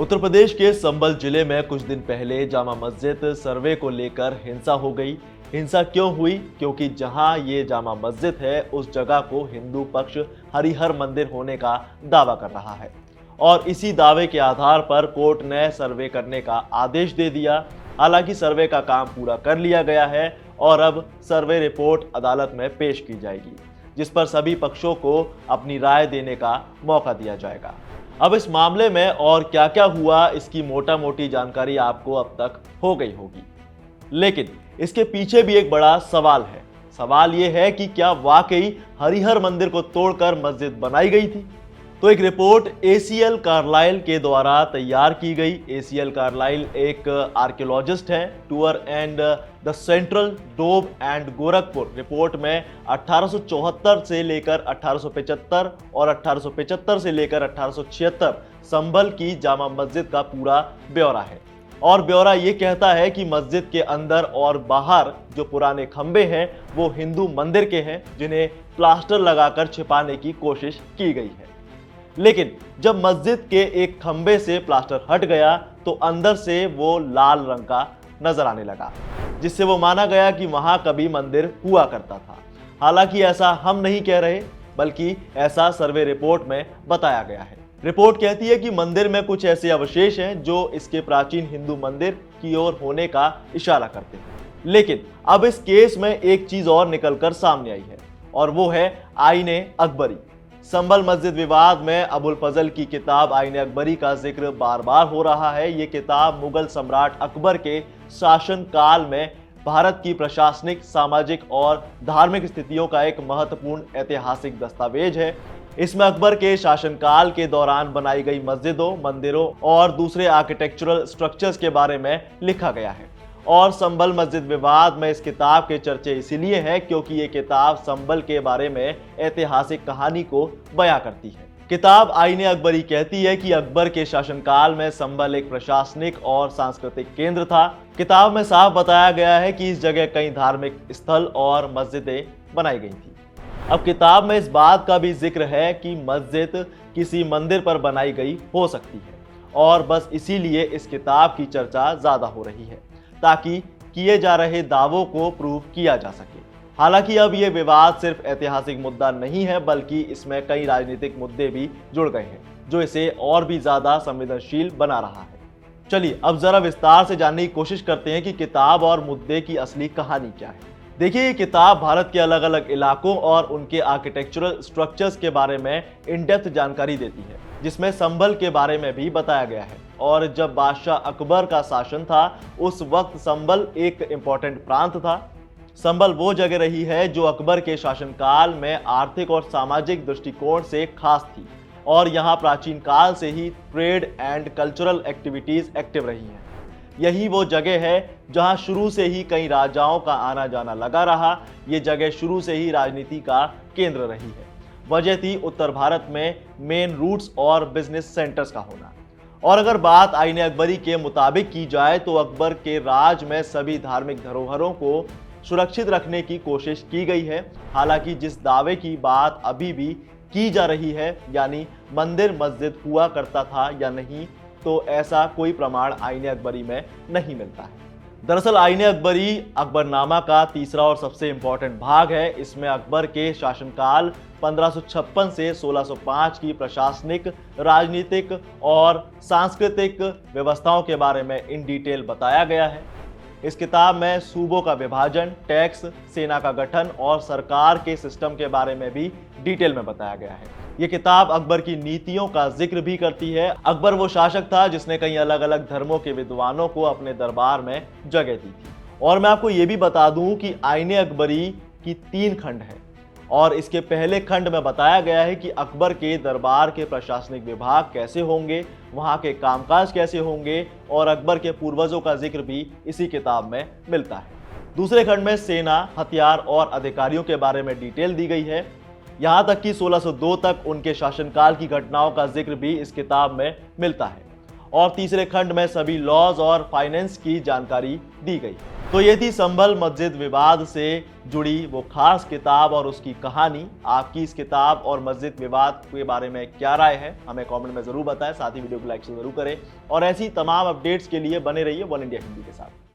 उत्तर प्रदेश के संभल जिले में कुछ दिन पहले जामा मस्जिद सर्वे को लेकर हिंसा हो गई। हिंसा क्यों हुई? क्योंकि जहां ये जामा मस्जिद है उस जगह को हिंदू पक्ष हरिहर मंदिर होने का दावा कर रहा है और इसी दावे के आधार पर कोर्ट ने सर्वे करने का आदेश दे दिया। हालांकि सर्वे का काम पूरा कर लिया गया है और अब सर्वे रिपोर्ट अदालत में पेश की जाएगी, जिस पर सभी पक्षों को अपनी राय देने का मौका दिया जाएगा। अब इस मामले में और क्या क्या हुआ, इसकी मोटा मोटी जानकारी आपको अब तक हो गई होगी, लेकिन इसके पीछे भी एक बड़ा सवाल है। सवाल यह है कि क्या वाकई हरिहर मंदिर को तोड़कर मस्जिद बनाई गई थी? तो एक रिपोर्ट ACL कार्लाइल के द्वारा तैयार की गई। ACL कार्लाइल एक आर्कियोलॉजिस्ट है। Tour and the central Doab and Gorakhpur report में 1874 से लेकर 1875 और 1875 से लेकर 1876 संभल की जामा मस्जिद का पूरा ब्यौरा है और ब्यौरा ये कहता है कि मस्जिद के अंदर और बाहर जो पुराने खंबे हैं वो हिंदू मंदिर के हैं, जिन्हें प्लास्टर लगाकर छिपाने की कोशिश की गई है। लेकिन जब मस्जिद के एक खंबे से प्लास्टर हट गया तो अंदर से वो लाल रंग का नजर आने लगा, जिससे वो माना गया कि वहां कभी मंदिर हुआ करता था। हालांकि ऐसा हम नहीं कह रहे, बल्कि ऐसा सर्वे रिपोर्ट में बताया गया है। रिपोर्ट कहती है कि मंदिर में कुछ ऐसे अवशेष हैं जो इसके प्राचीन हिंदू मंदिर की ओर होने का इशारा करते हैं। लेकिन अब इस केस में एक चीज और निकलकर सामने आई है और वो है आईने अकबरी। संभल मस्जिद विवाद में अबुल फजल की किताब आईने अकबरी का जिक्र बार बार हो रहा है। ये किताब मुगल सम्राट अकबर के शासन काल में भारत की प्रशासनिक, सामाजिक और धार्मिक स्थितियों का एक महत्वपूर्ण ऐतिहासिक दस्तावेज है। इसमें अकबर के शासनकाल के दौरान बनाई गई मस्जिदों, मंदिरों और दूसरे आर्किटेक्चरल स्ट्रक्चर्स के बारे में लिखा गया है। और संभल मस्जिद विवाद में इस किताब के चर्चे इसीलिए हैं क्योंकि ये किताब संभल के बारे में ऐतिहासिक कहानी को बयां करती है। किताब आईने अकबरी कहती है कि अकबर के शासनकाल में संभल एक प्रशासनिक और सांस्कृतिक केंद्र था। किताब में साफ बताया गया है कि इस जगह कई धार्मिक स्थल और मस्जिदें बनाई गई थी। अब किताब में इस बात का भी जिक्र है कि मस्जिद किसी मंदिर पर बनाई गई हो सकती है और बस इसीलिए इस किताब की चर्चा ज्यादा हो रही है ताकि किए जा रहे दावों को प्रूव किया जा सके। हालांकि अब यह विवाद सिर्फ ऐतिहासिक मुद्दा नहीं है, बल्कि इसमें कई राजनीतिक मुद्दे भी जुड़ गए हैं जो इसे और भी ज्यादा संवेदनशील बना रहा है। चलिए अब जरा विस्तार से जानने की कोशिश करते हैं कि किताब और मुद्दे की असली कहानी क्या है। देखिए, ये किताब भारत के अलग अलग इलाकों और उनके आर्किटेक्चरल स्ट्रक्चर्स के बारे में इन डेप्थ जानकारी देती है, जिसमें संभल के बारे में भी बताया गया है। और जब बादशाह अकबर का शासन था उस वक्त संभल एक इंपॉर्टेंट प्रांत था। संभल वो जगह रही है जो अकबर के शासनकाल में आर्थिक और सामाजिक दृष्टिकोण से खास थी और यहाँ प्राचीन काल से ही trade and cultural activities active रही हैं। यही वो जगह है जहां शुरू से ही कई राजाओं का आना जाना लगा रहा। ये जगह शुरू से ही राजनीति का केंद्र रही है। वजह थी उत्तर भारत में मेन रूट्स और बिजनेस सेंटर्स का होना। और अगर बात आईने अकबरी के मुताबिक की जाए तो अकबर के राज में सभी धार्मिक धरोहरों को सुरक्षित रखने की कोशिश की गई है। हालांकि जिस दावे की बात अभी भी की जा रही है, यानी मंदिर मस्जिद हुआ करता था या नहीं, तो ऐसा कोई प्रमाण आईने अकबरी में नहीं मिलता है। दरअसल आईने अकबरी अकबरनामा का तीसरा और सबसे इंपॉर्टेंट भाग है। इसमें अकबर के शासनकाल 1556 से 1605 की प्रशासनिक, राजनीतिक और सांस्कृतिक व्यवस्थाओं के बारे में इन डिटेल बताया गया है। इस किताब में सूबों का विभाजन, टैक्स, सेना का गठन और सरकार के सिस्टम के बारे में भी डिटेल में बताया गया है। ये किताब अकबर की नीतियों का जिक्र भी करती है। अकबर वो शासक था जिसने कई अलग अलग धर्मों के विद्वानों को अपने दरबार में जगह दी थी। और मैं आपको ये भी बता दूं कि आईने अकबरी की 3 खंड है और इसके पहले खंड में बताया गया है कि अकबर के दरबार के प्रशासनिक विभाग कैसे होंगे, वहाँ के कामकाज कैसे होंगे और अकबर के पूर्वजों का जिक्र भी इसी किताब में मिलता है। दूसरे खंड में सेना, हथियार और अधिकारियों के बारे में डिटेल दी गई है। यहाँ तक कि 1602 तक उनके शासनकाल की घटनाओं का जिक्र भी इस किताब में मिलता है। और तीसरे खंड में सभी लॉज और फाइनेंस की जानकारी दी गई। तो ये थी संभल मस्जिद विवाद से जुड़ी वो खास किताब और उसकी कहानी। आपकी इस किताब और मस्जिद विवाद के बारे में क्या राय है, हमें कमेंट में जरूर बताएं। साथ ही वीडियो को लाइक जरूर करें और ऐसी तमाम अपडेट्स के लिए बने रहिए वन इंडिया हिंदी के साथ।